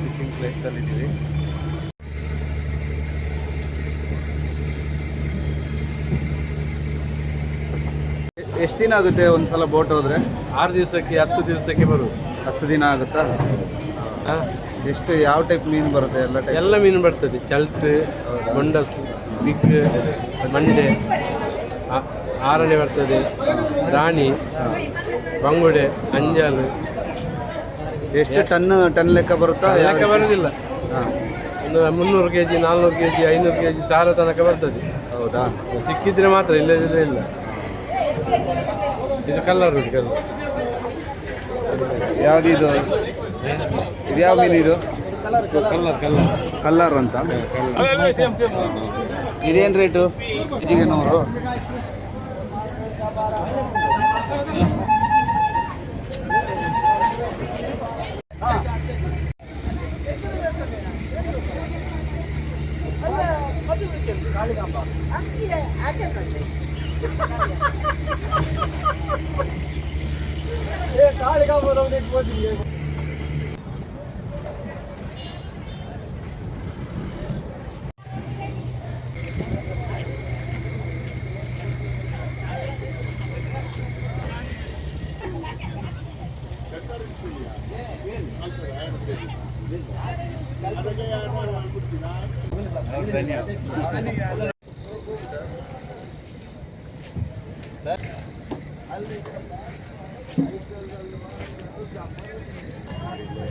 Fishing ಪ್ಲೇಸಲ್ಲಿ ಇದ್ದೀವಿ. ಎಷ್ಟು ದಿನ ಆಗುತ್ತೆ ಒಂದ್ಸಲ ಬೋಟ್ ಹೋದ್ರೆ? 6 ದಿವಸಕ್ಕೆ 10 ದಿವಸಕ್ಕೆ ಬರುವುದು. 10 ದಿನ ಆಗುತ್ತಾ? ಎಷ್ಟು ಯಾವ ಟೈಪ್ ಮೀನು ಬರುತ್ತೆ? ಎಲ್ಲ ಮೀನು ಬರ್ತದೆ. ಚಲ್ಟ್, ಮೊಂಡಸ್, ಬಿಗ್, ಮಂಡೆ, ಆರನೆ ಬರ್ತದೆ, ರಾಣಿ, ಬಂಗುಡೆ, ಅಂಜಲ್. ಎಷ್ಟು ಟನ್ ಲೆಕ್ಕ ಬರುತ್ತಾ? ಲೆಕ್ಕ ಬರೋದಿಲ್ಲ. ಒಂದು 300 kg, 400 kg, 500 kg ಸಾರ ತನಕ ಬರ್ತದೆ. ಹೌದಾ? ಸಿಕ್ಕಿದ್ರೆ ಮಾತ್ರ, ಇಲ್ಲದಿದ್ರೆ ಇಲ್ಲ. ಇದು ಕಲ್ಲರ್ ಉಂಟು. ಯಾವುದು ಇದು? ಇದು ಯಾವ ಮೀನು ಇದು? ಕಲ್ಲರ್ ಅಂತ. ಇದೇನು ರೇಟು? ಕೆಜಿಗೆ 100.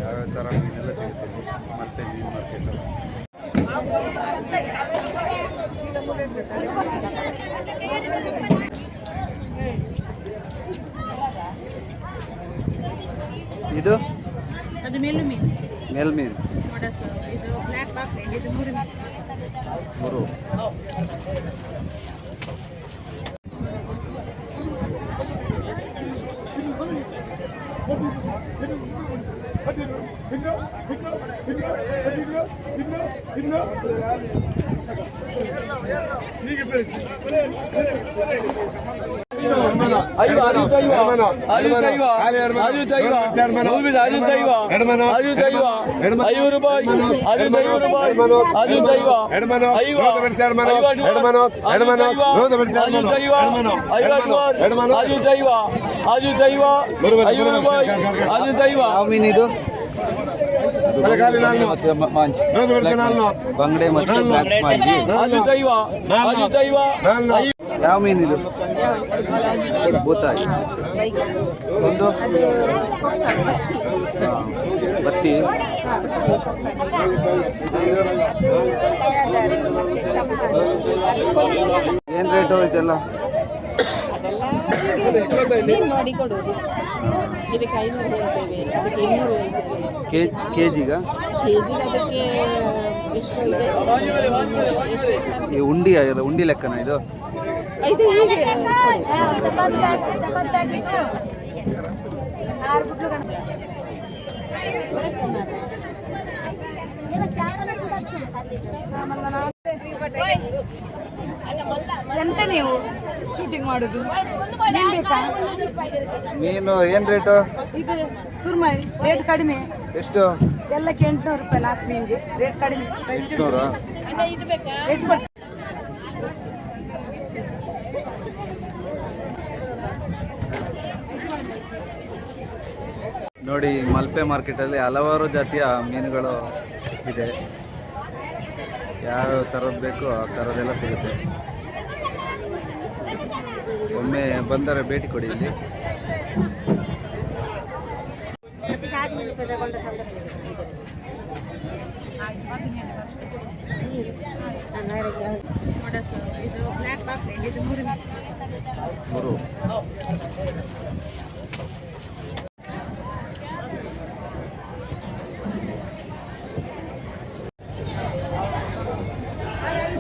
ಯಾವ ಥರ ಮೀನೆಲ್ಲ ಸಿಗುತ್ತೆ ಮತ್ತೆ ಮೀನು ಮಾರ್ಕೆಟಲ್ಲಿ. ಇದು ಅದು ಮೆಲ್ಮೀನು. ಮೆಲ್ಮೀನು. ಇದು ಬ್ಲ್ಯಾಕ್ ಪಾಪ್ಲೆಟ್. ಇದು 3 ಮೀನು. 3. ಮೀನಿದು ಬಂಗಡೆ ಮತ್ತು ಬ್ಲ್ಯಾಕ್ ಮಾಂಜಿ. ಯಾವ ಮೀನಿದು? ಬೂತಾಯಿ. ಒಂದು ಬತ್ತಿ. ಏನು ರೇಟು ಇದೆಲ್ಲ? ನೋಡಿ ಕೊಡೋದು. ಇದಕ್ಕೆ 500 ಹೇಳ್ತೇವೆ, ಅದಕ್ಕೆ 200 ಹೇಳ್ತೇವೆ. ಕೆಜಿಗ? ಕೆಜಿಗೆ ಅದಕ್ಕೆ ಎಷ್ಟು ಇದೆ? ಈ ಉಂಡಿ ಅದೆಲ್ಲ ಉಂಡಿ ಲೆಕ್ಕನ ಇದು? ಇದು ಹೀಗೆ ಎಂತ ನೀವು ಶೂಟಿಂಗ್ ಮಾಡೋದು? ಮೀನು ಬೇಕಾ? ಮೀನು ಏನು ರೇಟು? ಇದು ಸುರ್ಮೈ ರೇಟ್ ಕಡಿಮೆ. ಎಷ್ಟು? ಎಲ್ಲಕ್ಕೆ 800 ರೂಪಾಯಿ 4 ಮೀನಿಗೆ ರೇಟ್ ಕಡಿಮೆ. 800? ಎಷ್ಟು ಕೊಡ್ತೀವಿ? ನೋಡಿ, ಮಲ್ಪೆ ಮಾರ್ಕೆಟಲ್ಲಿ ಹಲವಾರು ಜಾತಿಯ ಮೀನುಗಳು ಇದೆ. ಯಾವ ಥರದ್ದು ಬೇಕೋ ಆ ಥರದ್ದೆಲ್ಲ ಸಿಗುತ್ತೆ. ಒಮ್ಮೆ ಬಂದರೆ ಭೇಟಿ ಕೊಡಿ ಇಲ್ಲಿ. ಇದು ಬ್ಲ್ಯಾಕ್ ಪಾಪ್ಲೆಟ್. ಇದು 3 ಮೀನು. 3.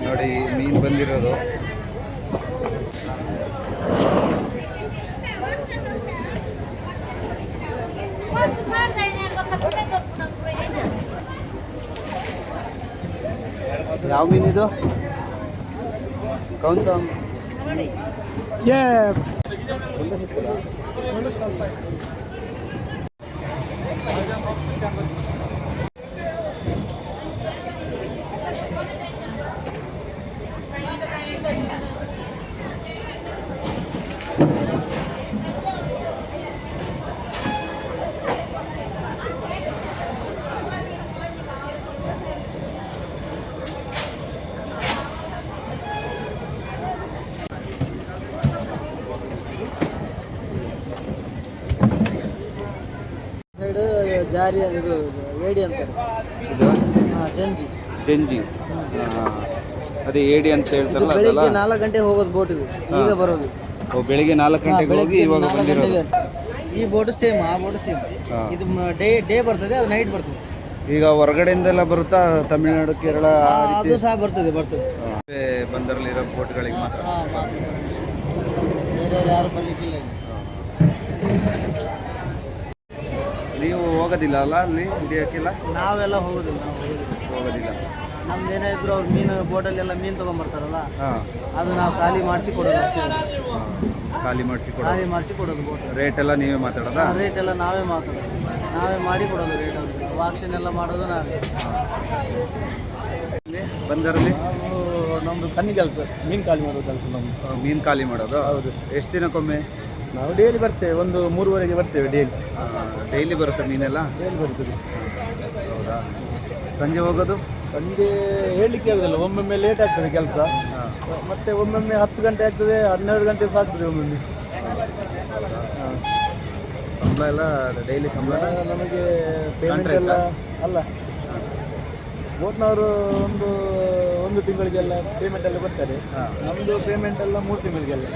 ನೋಡಿ ಮೀನು ಬಂದಿರೋದು. ಯಾವ ಮೀನಿದು? कौन सा? ये ಸೈಡ್ ಜಾರಿ ಇದು ಏಡಿ ಅಂತಾರೆ. ಇದು ಜಂಜಿ. ಜಂಜಿ. ಅದೇ ಏಡಿ ಅಂತ ಹೇಳ್ತಾರಲ್ಲ ಅದಲ್ಲ? ಬೆಳಿಗ್ಗೆ 4 ಗಂಟೆ ಹೋಗೋದು ಬೋಟ್ ಇದು, ಈಗ ಬರೋದು. ಬೆಳಿಗ್ಗೆ 4 ಗಂಟೆಗೆ ಹೋಗಿ ಇವಾಗ 4 ಬಂದಿರೋದು. ಗಂಟೆಗೆ. ಈ ಬೋಟ್ ಸೇಮ್, ಆ ಬೋಟ್ ಸೇಮ್. ಇದು ಡೇ ಬರ್ತದೆ, ಅದು ನೈಟ್ ಬರ್ತದೆ. ಈಗ ಹೊರಗಡೆಯಿಂದೆಲ್ಲ ಬರುತ್ತಾ? ತಮಿಳುನಾಡು, ಕೇರಳ ಅದು ಸಹ ಬರ್ತದೆ. ಬಂದರಲ್ಲಿರೋ ಬೋಟ್ಗಳಿಗೆ ಮಾತ್ರ. ಬೇರೆ ಯಾರು ಬರ್ಲಿಕ್ಕಿಲ್ಲ ಇಲ್ಲಿ. ನೀವು ಹೋಗೋದಿಲ್ಲ ಅಲ್ಲ ಅಲ್ಲಿ ಹಿಡಿಯೋಕ್ಕಿಲ್ಲ? ನಾವೆಲ್ಲ ಹೋಗೋದಿಲ್ಲ. ಹೋಗೋದಿಲ್ಲ. ನಮ್ದು ಏನೇ ಇದ್ರು ಅವ್ರು ಮೀನು ಬೋಟಲ್ಲಿ ಎಲ್ಲ ಮೀನು ತೊಗೊಂಬರ್ತಾರಲ್ಲ, ಅದು ನಾವು ಖಾಲಿ ಮಾಡಿಸಿ ಕೊಡೋದು ಅಷ್ಟೇ. ಖಾಲಿ ಮಾಡಿಸಿ ಕೊಡೋದು ಬೋಟ್. ರೇಟ್ ಎಲ್ಲ ನೀವೇ ಮಾತಾಡೋದಾ? ರೇಟ್ ಎಲ್ಲ ನಾವೇ ಮಾಡಿ ಕೊಡೋದು ರೇಟ್ ಅವ್ರಿಗೆ. ವಾಕ್ಷನ್ ಎಲ್ಲ ಮಾಡೋದು ನಾವೇ. ಬಂದರಲ್ಲಿ ನಮ್ಮದು ಕಣ್ಣಿ ಕೆಲಸ, ಮೀನು ಖಾಲಿ ಮಾಡೋ ಕೆಲಸ ನಮ್ಮದು. ಮೀನು ಖಾಲಿ ಮಾಡೋದು? ಹೌದು. ಎಷ್ಟು ದಿನಕ್ಕೊಮ್ಮೆ? ನಾವು ಡೈಲಿ ಬರ್ತೇವೆ, ಒಂದು 3:30ಗೆ ಬರ್ತೇವೆ ಡೈಲಿ. ಡೈಲಿ ಬರುತ್ತೆ ಮೀನೆಲ್ಲ? ಡೈಲಿ ಬರ್ತದೆ. ಹೌದಾ? ಸಂಜೆ ಹೋಗೋದು? ಸಂಜೆ ಹೇಳಲಿಕ್ಕೆ ಆಗೋದಿಲ್ಲ, ಒಮ್ಮೊಮ್ಮೆ ಲೇಟ್ ಆಗ್ತದೆ ಕೆಲಸ, ಮತ್ತು ಒಮ್ಮೊಮ್ಮೆ 10 ಗಂಟೆ ಆಗ್ತದೆ, 12 ಗಂಟೆ ಸಹ ಆಗ್ತದೆ ಒಮ್ಮೊಮ್ಮೆ. ಸಂಬಳ ಎಲ್ಲ ಡೈಲಿ ಸಂಬಳ ನಮಗೆ ಪೇಮೆಂಟ್ ಎಲ್ಲ ಅಲ್ಲ, ಬೋಟ್ನವರು ಒಂದು ತಿಂಗಳಿಗೆಲ್ಲ ಪೇಮೆಂಟ್ ಎಲ್ಲ ಬರ್ತಾರೆ. ನಮ್ಮದು ಪೇಮೆಂಟ್ ಎಲ್ಲ 3 ತಿಂಗಳಿಗೆಲ್ಲ.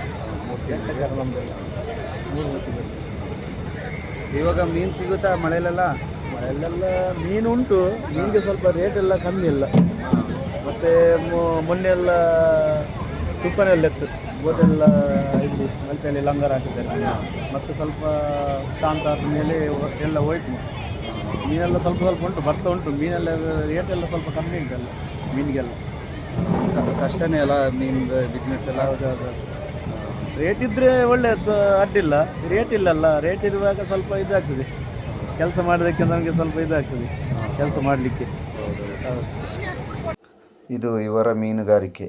ನಮ್ಮದೆಲ್ಲ 3 ತಿಂಗಳು. ಇವಾಗ ಮೀನು ಸಿಗುತ್ತಾ ಮಳೆಯಲ್ಲೆಲ್ಲ? ಮಳೆಯಲ್ಲೆಲ್ಲ ಮೀನು ಉಂಟು, ಮೀನಿಗೆ ಸ್ವಲ್ಪ ರೇಟ್ ಎಲ್ಲ ಕಮ್ಮಿ ಇಲ್ಲ. ಮತ್ತು ಮೊನ್ನೆ ಎಲ್ಲ ತುಪ್ಪನೆಲ್ಲ ಇತ್ತು, ಬೋಟೆಲ್ಲ ಇಲ್ಲಿ ಮಲ್ಪೆಯಲ್ಲಿ ಲಂಗರ್ ಹಾಕಿದ್ದಾರೆ. ಮತ್ತು ಸ್ವಲ್ಪ ಶಾಂತ ಆದ ಮೇಲೆ ಎಲ್ಲ ಹೋಯ್ತು. ಮೀನೆಲ್ಲ ಸ್ವಲ್ಪ ಉಂಟು, ಬರ್ತಾ ಉಂಟು. ಮೀನೆಲ್ಲ ರೇಟೆಲ್ಲ ಸ್ವಲ್ಪ ಕಮ್ಮಿ ಉಂಟಲ್ಲ ಮೀನಿಗೆಲ್ಲ. ಕಷ್ಟನೇ ಅಲ್ಲ ಮೀನಿಂದು ಬಿಸ್ನೆಸ್ ಎಲ್ಲ? ಹೌದು. ರೇಟ್ ಇದ್ದರೆ ಒಳ್ಳೆಯದು, ಅಡ್ಡಿಲ್ಲ. ರೇಟ್ ಇಲ್ಲಲ್ಲ, ರೇಟ್ ಇರುವಾಗ ಸ್ವಲ್ಪ ಇದಾಗ್ತದೆ ಕೆಲಸ ಮಾಡೋದಕ್ಕೆ, ನಮಗೆ ಸ್ವಲ್ಪ ಇದಾಗ್ತದೆ ಕೆಲಸ ಮಾಡಲಿಕ್ಕೆ. ಇದು ಇವರ ಮೀನುಗಾರಿಕೆ.